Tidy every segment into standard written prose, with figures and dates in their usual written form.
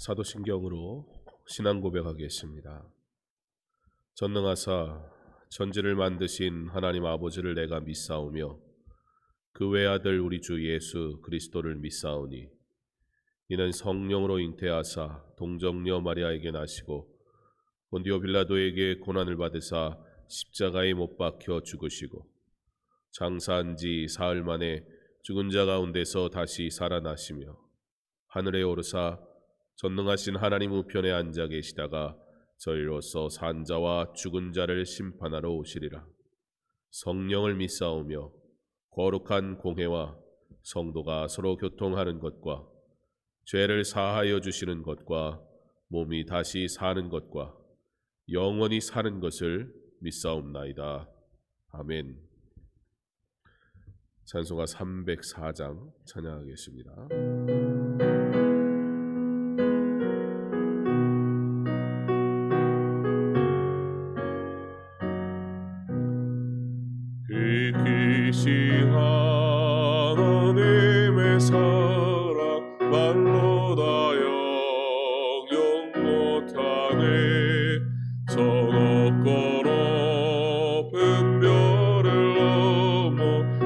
사도신경으로 신앙 고백하겠습니다. 전능하사 천지를 만드신 하나님 아버지를 내가 믿사오며 그 외아들 우리 주 예수 그리스도를 믿사오니 이는 성령으로 잉태하사 동정녀 마리아에게 나시고 본디오 빌라도에게 고난을 받으사 십자가에 못 박혀 죽으시고 장사한 지 사흘 만에 죽은 자 가운데서 다시 살아나시며 하늘에 오르사 전능하신 하나님 우편에 앉아 계시다가 저희로서 산 자와 죽은 자를 심판하러 오시리라. 성령을 믿사오며 거룩한 공회와 성도가 서로 교통하는 것과 죄를 사하여 주시는 것과 몸이 다시 사는 것과 영원히 사는 것을 믿사옵나이다. 아멘. 찬송가 304장 찬양하겠습니다. 귀신 하나님의 사랑 말로 다 영영 못하네. 저 높고 높은 별을 넘어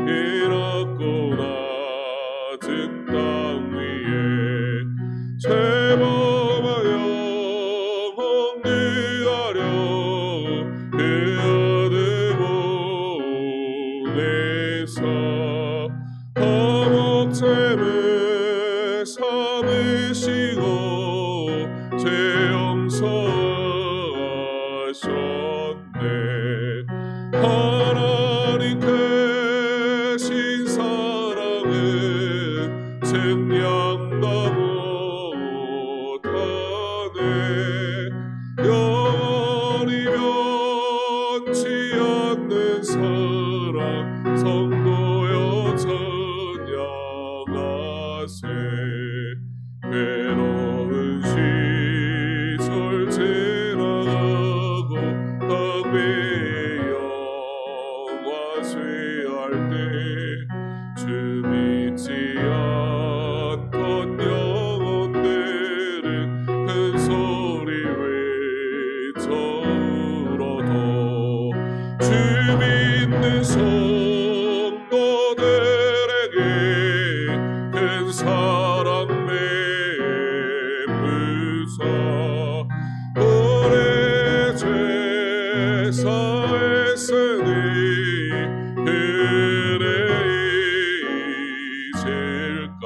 이렇고 낮은 땅 위에 죄범한 영혼 위하려 그 아들 보내사 허목됨을 삼으시고 죄 용서하셨네. 하나님 계신 사랑은 증량다 못하네. 영원히 변치 않는 사랑 성도여 찬양하세. 괴로운 시절 지나가고 강비의 영화 쇠할 때 주 믿지 않던 영혼들은 그 역사했으니 그래 잊을까.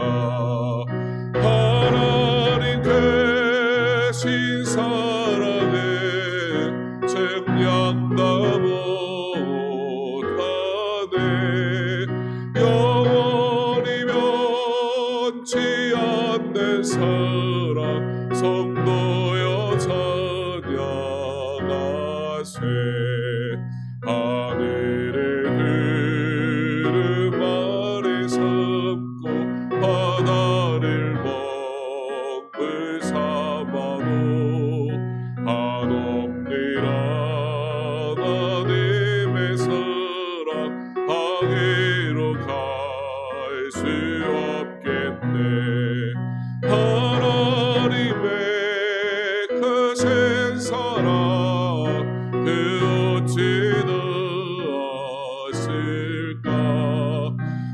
하나님 대신 사랑에 책량다 못하네. 영원히 면치 않는 사랑 성도여 찬양하세. 하늘의 들음 아래 삼고 바다를 먹을 삼아도 한없는 하나님의 사랑 항해로 갈 수 없겠네. 하나님의 크신 사랑 그 어찌 나았을까.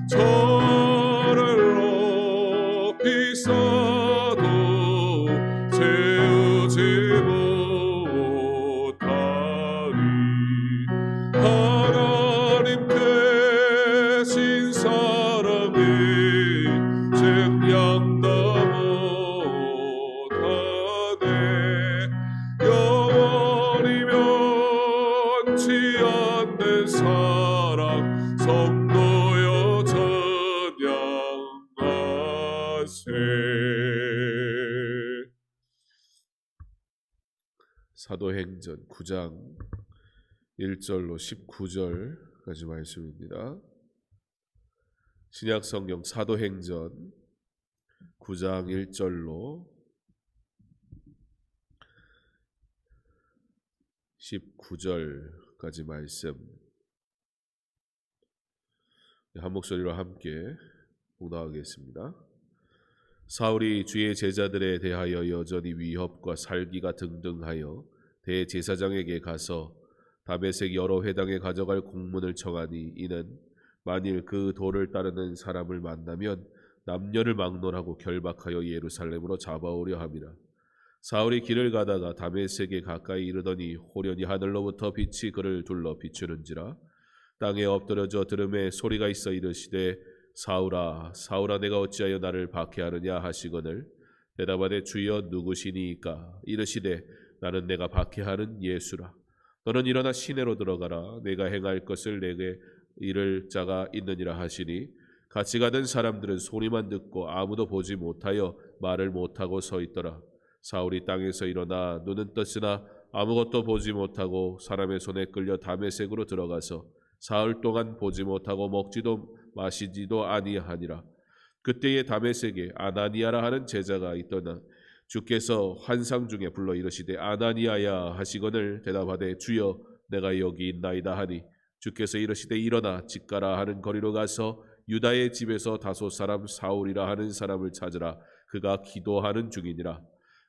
저를 높이 쌓아도 세우지 못하리. 하나님 대신 사랑에 책량다 못하네. 영원히 면치 않는 사랑 성도여 찬양하세. 사도행전 9장 1절로 19절까지 말씀입니다. 신약성경 사도행전 9장 1절로 19절까지 말씀 한 목소리로 함께 봉독하겠습니다. 사울이 주의 제자들에 대하여 여전히 위협과 살기가 등등하여 대제사장에게 가서 다메섹 여러 회당에 가져갈 공문을 청하니 이는 만일 그 도를 따르는 사람을 만나면 남녀를 막론하고 결박하여 예루살렘으로 잡아오려 함이라. 사울이 길을 가다가 다메섹에 가까이 이르더니 호련히 하늘로부터 빛이 그를 둘러 비추는지라. 땅에 엎드려져 들음에 소리가 있어 이르시되 사울아 사울아 내가 어찌하여 나를 박해하느냐 하시거늘 대답하되 주여 누구시니이까. 이르시되 나는 내가 박해하는 예수라. 너는 일어나 시내로 들어가라. 내가 행할 것을 내게 이를 자가 있느니라 하시니 같이 가던 사람들은 소리만 듣고 아무도 보지 못하여 말을 못하고 서 있더라. 사울이 땅에서 일어나 눈은 떴으나 아무것도 보지 못하고 사람의 손에 끌려 다메섹으로 들어가서 사흘 동안 보지 못하고 먹지도 마시지도 아니하니라. 그때에 다메섹에 아나니아라 하는 제자가 있더나 주께서 환상 중에 불러 이르시되 아나니아야 하시거늘 대답하되 주여 내가 여기 있나이다 하니 주께서 이르시되 일어나 집 가라 하는 거리로 가서 유다의 집에서 다소 사람 사울이라 하는 사람을 찾으라. 그가 기도하는 중이니라.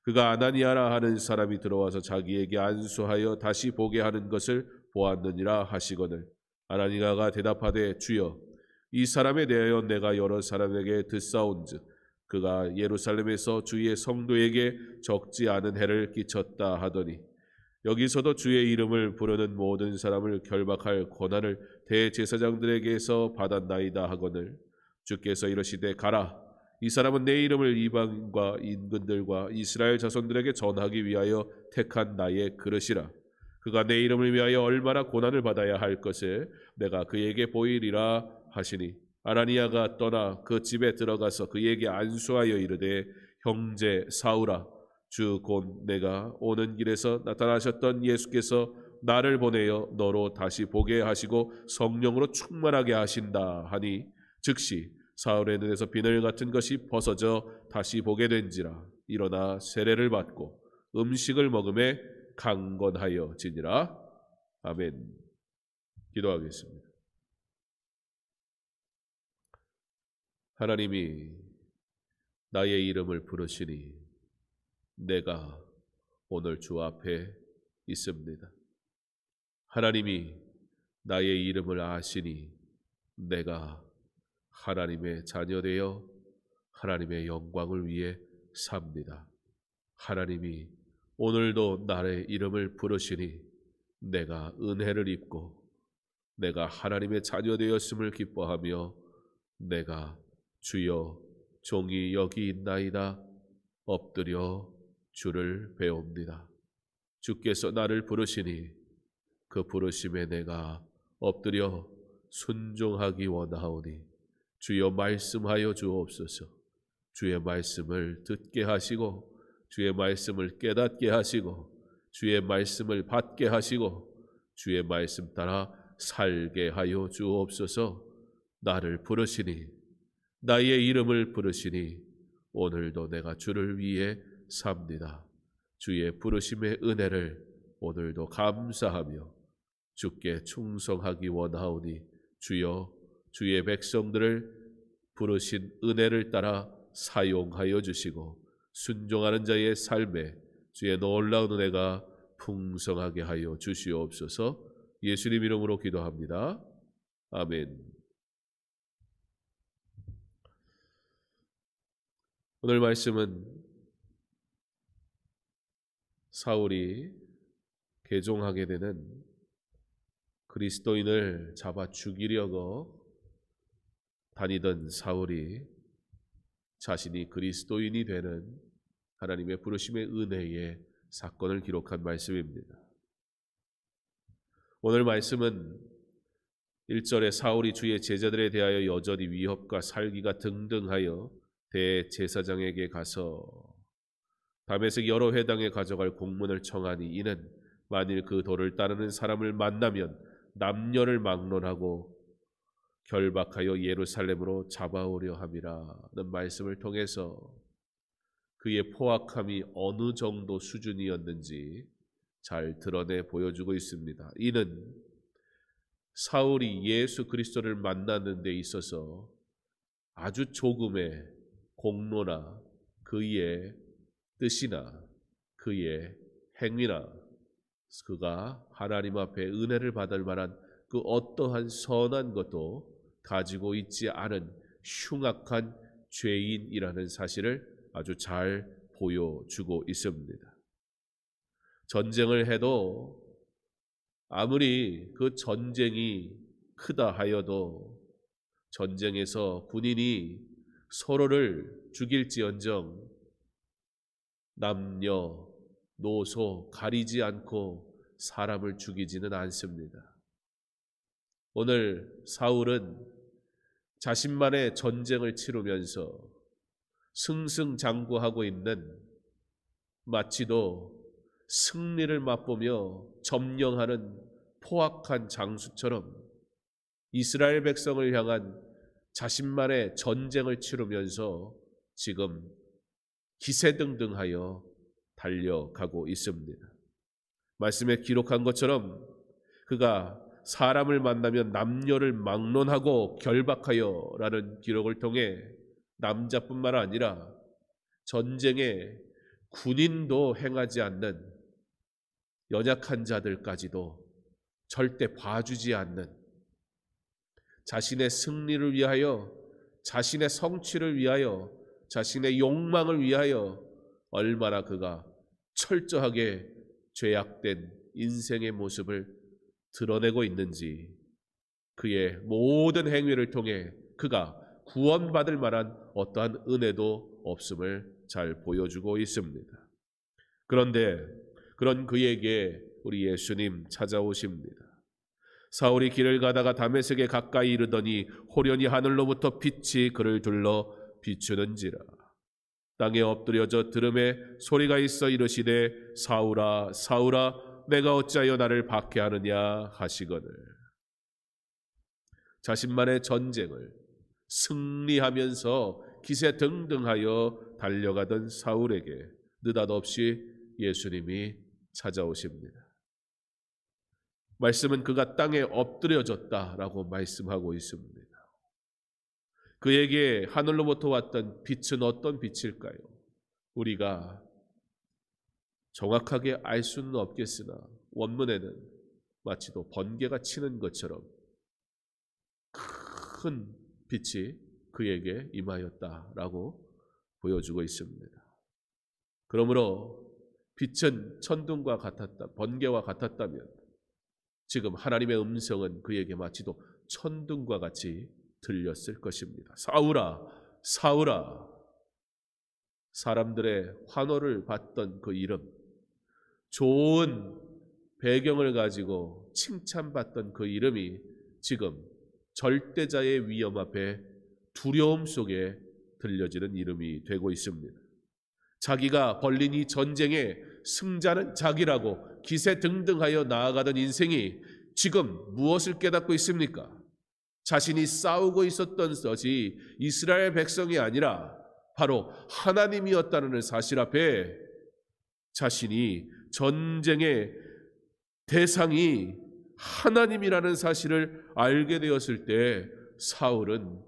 그가 아나니아라 하는 사람이 들어와서 자기에게 안수하여 다시 보게 하는 것을 보았느니라 하시거늘 아나니아가 대답하되 주여 이 사람에 대하여 내가 여러 사람에게 듣사온즉 그가 예루살렘에서 주의 성도에게 적지 않은 해를 끼쳤다 하더니 여기서도 주의 이름을 부르는 모든 사람을 결박할 권한을 대제사장들에게서 받았나이다 하거늘 주께서 이르시되 가라. 이 사람은 내 이름을 이방과 인근들과 이스라엘 자손들에게 전하기 위하여 택한 나의 그릇이라. 그가 내 이름을 위하여 얼마나 고난을 받아야 할 것을 내가 그에게 보이리라 하시니 아나니아가 떠나 그 집에 들어가서 그에게 안수하여 이르되 형제 사울아 주 곧 내가 오는 길에서 나타나셨던 예수께서 나를 보내어 너로 다시 보게 하시고 성령으로 충만하게 하신다 하니 즉시 사울의 눈에서 비늘 같은 것이 벗어져 다시 보게 된지라. 일어나 세례를 받고 음식을 먹음에 강건하여 지니라. 아멘. 기도하겠습니다. 하나님이 나의 이름을 부르시니 내가 오늘 주 앞에 있습니다. 하나님이 나의 이름을 아시니 내가 하나님의 자녀되어 하나님의 영광을 위해 삽니다. 하나님이 오늘도 나의 이름을 부르시니 내가 은혜를 입고 내가 하나님의 자녀 되었음을 기뻐하며 내가 주여 종이 여기 있나이다 엎드려 주를 배웁니다. 주께서 나를 부르시니 그 부르심에 내가 엎드려 순종하기 원하오니 주여 말씀하여 주옵소서. 주의 말씀을 듣게 하시고 주의 말씀을 깨닫게 하시고 주의 말씀을 받게 하시고 주의 말씀 따라 살게 하여 주옵소서. 나를 부르시니 나의 이름을 부르시니 오늘도 내가 주를 위해 삽니다. 주의 부르심의 은혜를 오늘도 감사하며 주께 충성하기 원하오니 주여 주의 백성들을 부르신 은혜를 따라 사용하여 주시고 순종하는 자의 삶에 주의 놀라운 은혜가 풍성하게 하여 주시옵소서. 예수님 이름으로 기도합니다. 아멘. 오늘 말씀은 사울이 개종하게 되는 그리스도인을 잡아 죽이려고 다니던 사울이 자신이 그리스도인이 되는 하나님의 부르심의 은혜의 사건을 기록한 말씀입니다. 오늘 말씀은 1절에 사울이 주의 제자들에 대하여 여전히 위협과 살기가 등등하여 대제사장에게 가서 다메섹 여러 회당에 가져갈 공문을 청하니 이는 만일 그 도를 따르는 사람을 만나면 남녀를 막론하고 결박하여 예루살렘으로 잡아오려 함이라는 말씀을 통해서 그의 포악함이 어느 정도 수준이었는지 잘 드러내 보여주고 있습니다. 이는 사울이 예수 그리스도를 만나는 데 있어서 아주 조금의 공로나 그의 뜻이나 그의 행위나 그가 하나님 앞에 은혜를 받을 만한 그 어떠한 선한 것도 가지고 있지 않은 흉악한 죄인이라는 사실을 아주 잘 보여주고 있습니다. 전쟁을 해도 아무리 그 전쟁이 크다 하여도 전쟁에서 군인이 서로를 죽일지언정 남녀, 노소 가리지 않고 사람을 죽이지는 않습니다. 오늘 사울은 자신만의 전쟁을 치르면서 승승장구하고 있는 마치도 승리를 맛보며 점령하는 포악한 장수처럼 이스라엘 백성을 향한 자신만의 전쟁을 치르면서 지금 기세등등하여 달려가고 있습니다. 말씀에 기록한 것처럼 그가 사람을 만나면 남녀를 막론하고 결박하여 라는 기록을 통해 남자뿐만 아니라 전쟁에 군인도 행하지 않는 연약한 자들까지도 절대 봐주지 않는 자신의 승리를 위하여 자신의 성취를 위하여 자신의 욕망을 위하여 얼마나 그가 철저하게 죄악된 인생의 모습을 드러내고 있는지 그의 모든 행위를 통해 그가 구원받을 만한 어떠한 은혜도 없음을 잘 보여주고 있습니다. 그런데 그런 그에게 우리 예수님 찾아오십니다. 사울이 길을 가다가 다메섹에 가까이 이르더니 호련히 하늘로부터 빛이 그를 둘러 비추는지라. 땅에 엎드려져 들음에 소리가 있어 이르시되 사울아 사울아 내가 어찌하여 나를 박해하느냐 하시거늘. 자신만의 전쟁을 승리하면서 기세등등하여 달려가던 사울에게 느닷없이 예수님이 찾아오십니다. 말씀은 그가 땅에 엎드려졌다라고 말씀하고 있습니다. 그에게 하늘로부터 왔던 빛은 어떤 빛일까요? 우리가 정확하게 알 수는 없겠으나 원문에는 마치도 번개가 치는 것처럼 큰 빛이 그에게 임하였다라고 보여주고 있습니다. 그러므로 빛은 천둥과 같았다, 번개와 같았다면 지금 하나님의 음성은 그에게 마치도 천둥과 같이 들렸을 것입니다. 사울아, 사울아. 사람들의 환호를 받던 그 이름, 좋은 배경을 가지고 칭찬받던 그 이름이 지금 절대자의 위험 앞에 두려움 속에 들려지는 이름이 되고 있습니다. 자기가 벌린 이 전쟁의 승자는 자기라고 기세등등하여 나아가던 인생이 지금 무엇을 깨닫고 있습니까? 자신이 싸우고 있었던 것이 이스라엘 백성이 아니라 바로 하나님이었다는 사실 앞에 자신이 전쟁의 대상이 하나님이라는 사실을 알게 되었을 때 사울은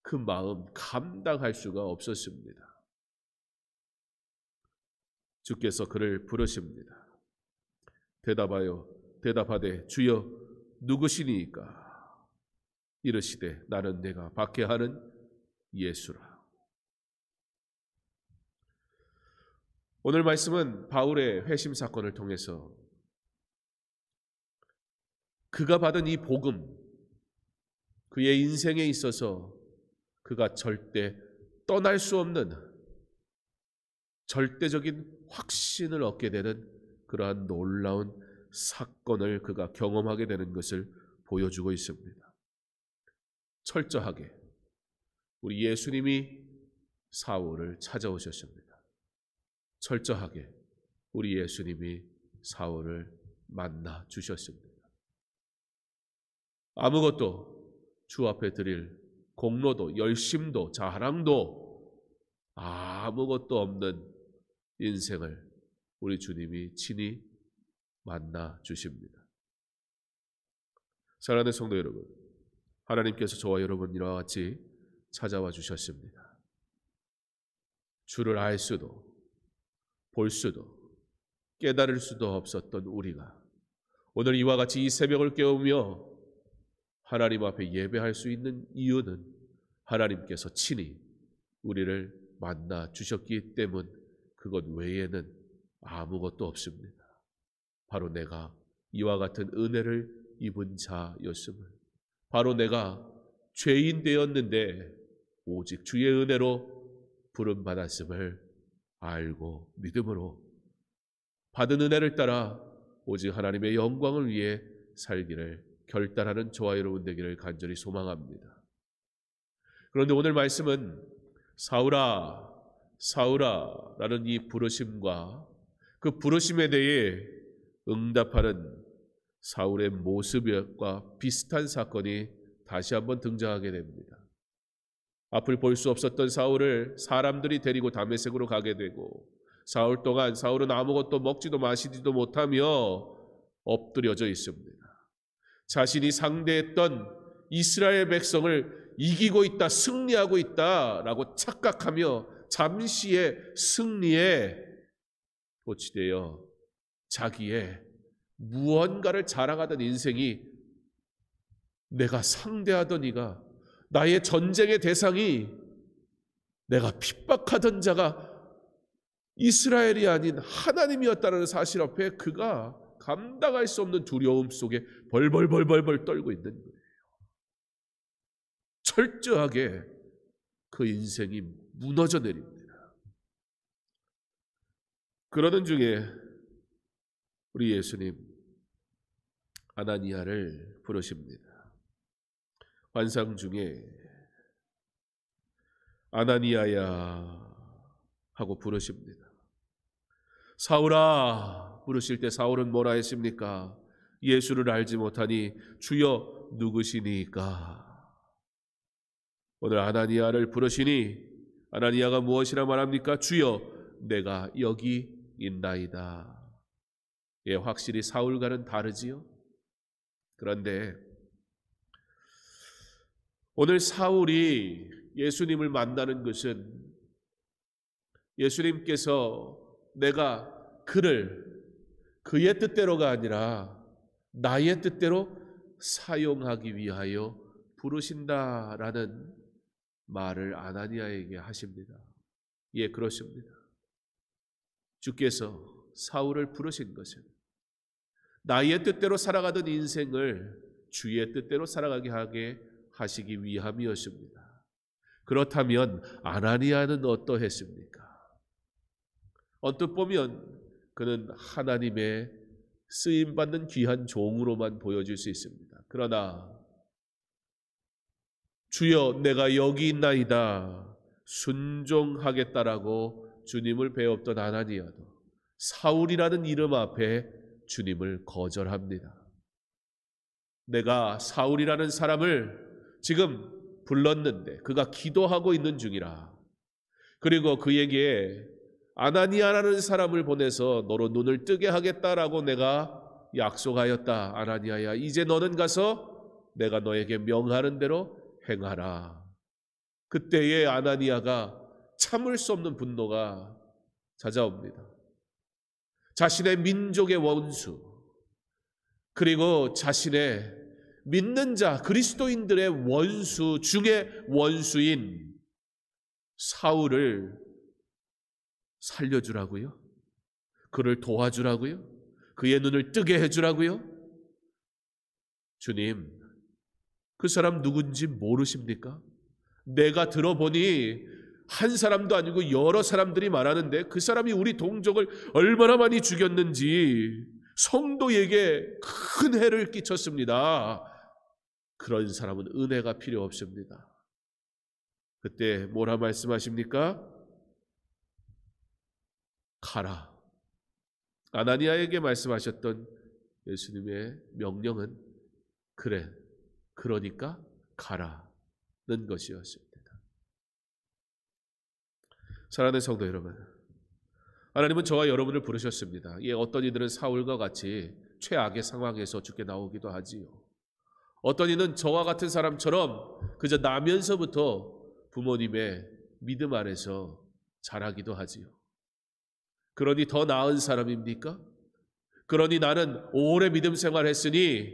그 마음 감당할 수가 없었습니다. 주께서 그를 부르십니다. 대답하되 주여 누구시니까? 이르시되 나는 내가 박해하는 예수라. 오늘 말씀은 바울의 회심 사건을 통해서 그가 받은 이 복음, 그의 인생에 있어서 그가 절대 떠날 수 없는 절대적인 확신을 얻게 되는 그러한 놀라운 사건을 그가 경험하게 되는 것을 보여주고 있습니다. 철저하게 우리 예수님이 사울을 찾아오셨습니다. 철저하게 우리 예수님이 사울을 만나 주셨습니다. 아무것도 주 앞에 드릴 공로도 열심도 자랑도 아무것도 없는 인생을 우리 주님이 친히 만나 주십니다. 사랑하는 성도 여러분, 하나님께서 저와 여러분 이와 같이 찾아와 주셨습니다. 주를 알 수도 볼 수도 깨달을 수도 없었던 우리가 오늘 이와 같이 이 새벽을 깨우며 하나님 앞에 예배할 수 있는 이유는 하나님께서 친히 우리를 만나 주셨기 때문, 그것 외에는 아무것도 없습니다. 바로 내가 이와 같은 은혜를 입은 자였음을, 바로 내가 죄인 되었는데 오직 주의 은혜로 부름받았음을 알고 믿음으로 받은 은혜를 따라 오직 하나님의 영광을 위해 살기를 결단하는 저와 여러분 되기를 간절히 소망합니다. 그런데 오늘 말씀은 사울아 사울아 라는 이 부르심과 그 부르심에 대해 응답하는 사울의 모습과 비슷한 사건이 다시 한번 등장하게 됩니다. 앞을 볼 수 없었던 사울을 사람들이 데리고 다메섹으로 가게 되고, 사흘 동안 사울은 아무것도 먹지도 마시지도 못하며 엎드려져 있습니다. 자신이 상대했던 이스라엘 백성을 이기고 있다, 승리하고 있다라고 착각하며 잠시의 승리에 고치되어 자기의 무언가를 자랑하던 인생이, 내가 상대하던 이가, 나의 전쟁의 대상이, 내가 핍박하던 자가 이스라엘이 아닌 하나님이었다는 사실 앞에 그가 감당할 수 없는 두려움 속에 벌벌 떨고 있는 거예요. 철저하게 그 인생이 무너져 내립니다. 그러는 중에 우리 예수님 아나니아를 부르십니다. 환상 중에 아나니아야 하고 부르십니다. 사울아 부르실 때 사울은 뭐라 했습니까? 예수를 알지 못하니 주여 누구시니까? 오늘 아나니아를 부르시니 아나니아가 무엇이라 말합니까? 주여 내가 여기 있나이다. 예, 확실히 사울과는 다르지요. 그런데 오늘 사울이 예수님을 만나는 것은 예수님께서 내가 그를 그의 뜻대로가 아니라 나의 뜻대로 사용하기 위하여 부르신다라는 말을 아나니아에게 하십니다. 예, 그렇습니다. 주께서 사울을 부르신 것은 나의 뜻대로 살아가던 인생을 주의 뜻대로 살아가게 하게 하시기 위함이었습니다. 그렇다면 아나니아는 어떠했습니까? 언뜻 보면 그는 하나님의 쓰임받는 귀한 종으로만 보여질 수 있습니다. 그러나 주여 내가 여기 있나이다 순종하겠다라고 주님을 배웠던 아나니아도 사울이라는 이름 앞에 주님을 거절합니다. 내가 사울이라는 사람을 지금 불렀는데 그가 기도하고 있는 중이라. 그리고 그에게 아나니아라는 사람을 보내서 너로 눈을 뜨게 하겠다라고 내가 약속하였다. 아나니아야, 이제 너는 가서 내가 너에게 명하는 대로 행하라. 그때에 아나니아가 참을 수 없는 분노가 찾아옵니다. 자신의 민족의 원수, 그리고 자신의 믿는 자 그리스도인들의 원수 중에 원수인 사울을 살려주라고요? 그를 도와주라고요? 그의 눈을 뜨게 해주라고요? 주님, 그 사람 누군지 모르십니까? 내가 들어보니 한 사람도 아니고 여러 사람들이 말하는데 그 사람이 우리 동족을 얼마나 많이 죽였는지 성도에게 큰 해를 끼쳤습니다. 그런 사람은 은혜가 필요 없습니다. 그때 뭐라 말씀하십니까? 가라. 아나니아에게 말씀하셨던 예수님의 명령은 그래, 그러니까 가라는 것이었습니다. 사랑하는 성도 여러분, 하나님은 저와 여러분을 부르셨습니다. 어떤 이들은 사울과 같이 최악의 상황에서 죽게 나오기도 하지요. 어떤 이는 저와 같은 사람처럼 그저 나면서부터 부모님의 믿음 아래서 자라기도 하지요. 그러니 더 나은 사람입니까? 그러니 나는 오래 믿음 생활했으니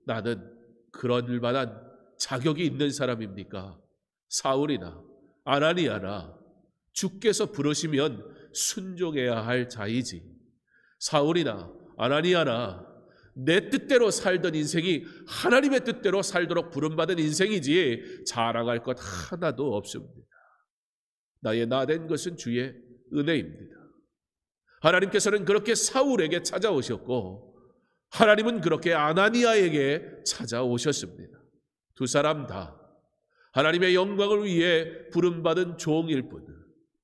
나는 그럴 만한 자격이 있는 사람입니까? 사울이나 아나니아나 주께서 부르시면 순종해야 할 자이지, 사울이나 아나니아나 내 뜻대로 살던 인생이 하나님의 뜻대로 살도록 부름받은 인생이지 자랑할 것 하나도 없습니다. 나의 나된 것은 주의 은혜입니다. 하나님께서는 그렇게 사울에게 찾아오셨고 하나님은 그렇게 아나니아에게 찾아오셨습니다. 두 사람 다 하나님의 영광을 위해 부름받은 종일 뿐,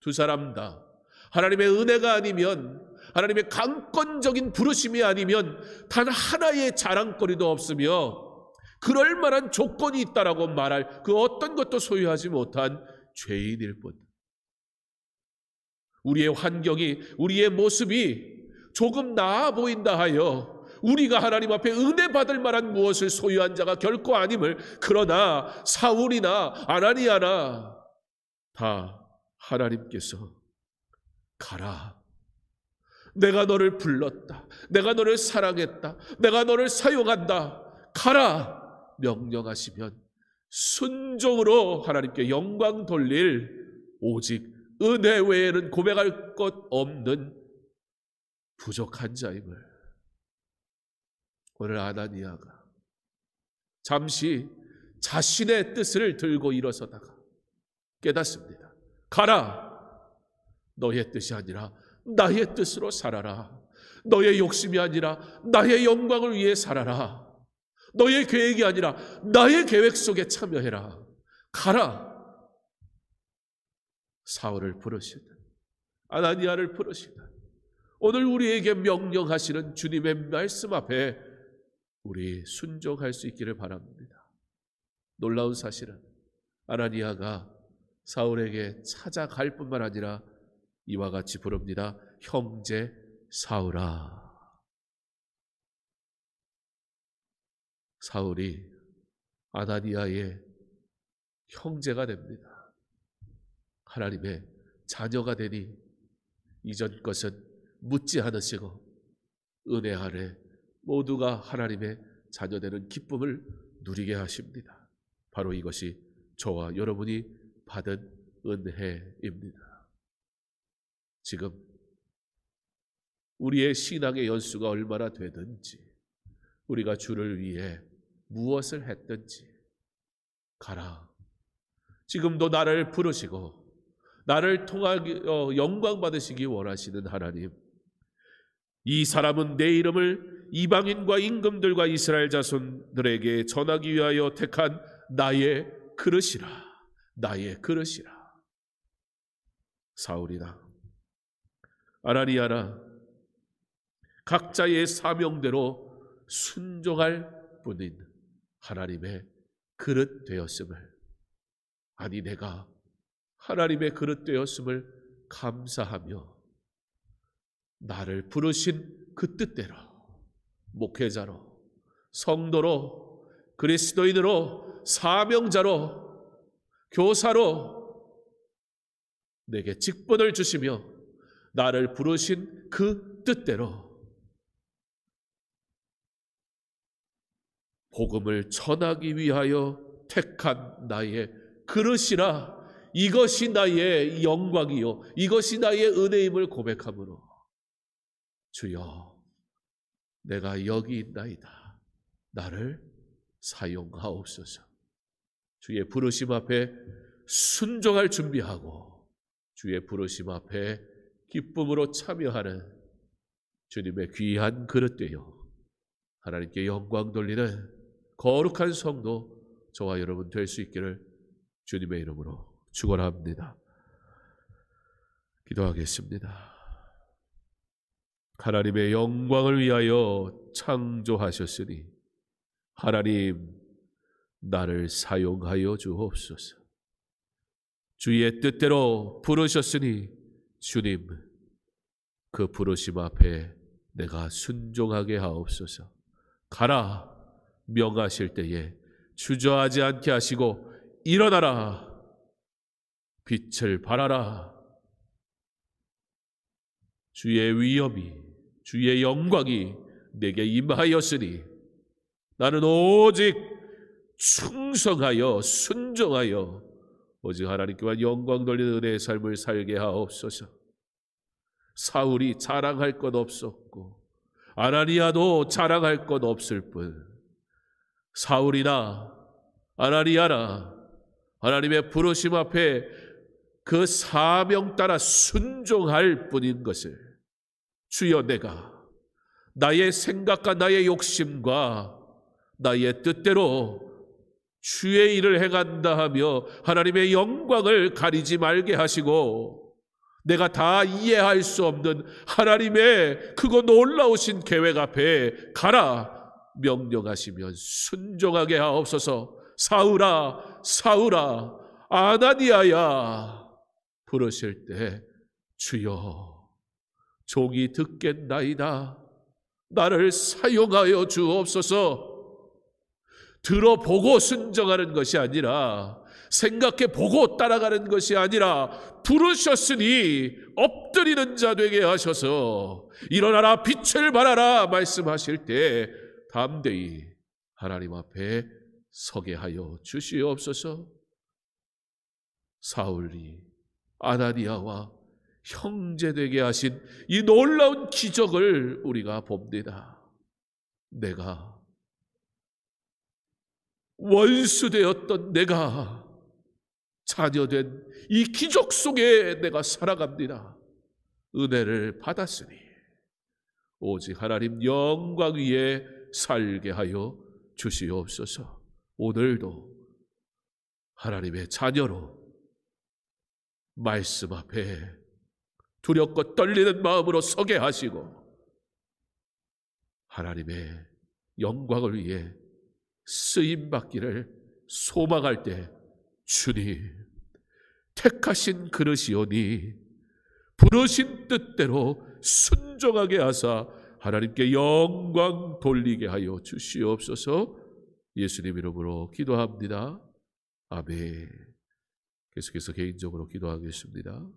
두 사람 다 하나님의 은혜가 아니면, 하나님의 강권적인 부르심이 아니면 단 하나의 자랑거리도 없으며 그럴 만한 조건이 있다라고 말할 그 어떤 것도 소유하지 못한 죄인일 뿐. 우리의 환경이, 우리의 모습이 조금 나아 보인다 하여 우리가 하나님 앞에 은혜 받을 만한 무엇을 소유한 자가 결코 아님을, 그러나 사울이나 아나니아나 다 하나님께서 가라, 내가 너를 불렀다, 내가 너를 사랑했다, 내가 너를 사용한다, 가라 명령하시면 순종으로 하나님께 영광 돌릴 오직 은혜 외에는 고백할 것 없는 부족한 자임을 오늘 아나니아가 잠시 자신의 뜻을 들고 일어서다가 깨닫습니다. 가라, 너의 뜻이 아니라 나의 뜻으로 살아라. 너의 욕심이 아니라 나의 영광을 위해 살아라. 너의 계획이 아니라 나의 계획 속에 참여해라. 가라. 사울을 부르시든 아나니아를 부르시든 오늘 우리에게 명령하시는 주님의 말씀 앞에 우리 순종할 수 있기를 바랍니다. 놀라운 사실은 아나니아가 사울에게 찾아갈 뿐만 아니라 이와 같이 부릅니다. 형제 사울아. 사울이 아나니아의 형제가 됩니다. 하나님의 자녀가 되니 이전 것은 묻지 않으시고 은혜 아래 모두가 하나님의 자녀되는 기쁨을 누리게 하십니다. 바로 이것이 저와 여러분이 받은 은혜입니다. 지금 우리의 신앙의 연수가 얼마나 되든지 우리가 주를 위해 무엇을 했든지 가라. 지금도 나를 부르시고 나를 통하기 영광 받으시기 원하시는 하나님, 이 사람은 내 이름을 이방인과 임금들과 이스라엘 자손들에게 전하기 위하여 택한 나의 그릇이라. 나의 그릇이라. 사울이나 아나니아나 각자의 사명대로 순종할 뿐인 하나님의 그릇 되었음을, 아니 내가 하나님의 그릇 되었음을 감사하며 나를 부르신 그 뜻대로 목회자로, 성도로, 그리스도인으로, 사명자로, 교사로 내게 직분을 주시며 나를 부르신 그 뜻대로 복음을 전하기 위하여 택한 나의 그릇이라. 이것이 나의 영광이요 이것이 나의 은혜임을 고백함으로 주여 내가 여기 있나이다. 나를 사용하옵소서. 주의 부르심 앞에 순종할 준비하고 주의 부르심 앞에 기쁨으로 참여하는 주님의 귀한 그릇 되어 하나님께 영광 돌리는 거룩한 성도 저와 여러분 될 수 있기를 주님의 이름으로 축원합니다. 기도하겠습니다. 하나님의 영광을 위하여 창조하셨으니 하나님 나를 사용하여 주옵소서. 주의 뜻대로 부르셨으니 주님 그 부르심 앞에 내가 순종하게 하옵소서. 가라 명하실 때에 주저하지 않게 하시고 일어나라 빛을 발하라. 주의 위엄이 주의 영광이 내게 임하였으니 나는 오직 충성하여 순종하여 오직 하나님께만 영광 돌리는 은혜의 삶을 살게 하옵소서. 사울이 자랑할 것 없었고 아나니아도 자랑할 것 없을 뿐 사울이나 아나니아나 하나님의 부르심 앞에 그 사명 따라 순종할 뿐인 것을 주여 내가 나의 생각과 나의 욕심과 나의 뜻대로 주의 일을 행한다 하며 하나님의 영광을 가리지 말게 하시고 내가 다 이해할 수 없는 하나님의 크고 놀라우신 계획 앞에 가라 명령하시면 순종하게 하옵소서. 사울아 사울아 아나니아야 부르실 때 주여 종이 듣겠나이다. 나를 사용하여 주옵소서. 들어보고 순종하는 것이 아니라 생각해 보고 따라가는 것이 아니라 부르셨으니 엎드리는 자 되게 하셔서 일어나라 빛을 발하라 말씀하실 때 담대히 하나님 앞에 서게 하여 주시옵소서. 사울이 아나니아와 형제되게 하신 이 놀라운 기적을 우리가 봅니다. 내가 원수되었던 내가 자녀된 이 기적 속에 내가 살아갑니다. 은혜를 받았으니 오직 하나님 영광 위에 살게 하여 주시옵소서. 오늘도 하나님의 자녀로 말씀 앞에 두렵고 떨리는 마음으로 서게 하시고 하나님의 영광을 위해 쓰임받기를 소망할 때 주님 택하신 그릇이오니 부르신 뜻대로 순종하게 하사 하나님께 영광 돌리게 하여 주시옵소서. 예수님 이름으로 기도합니다. 아멘. 계속해서 개인적으로 기도하겠습니다.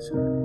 주시옵소서.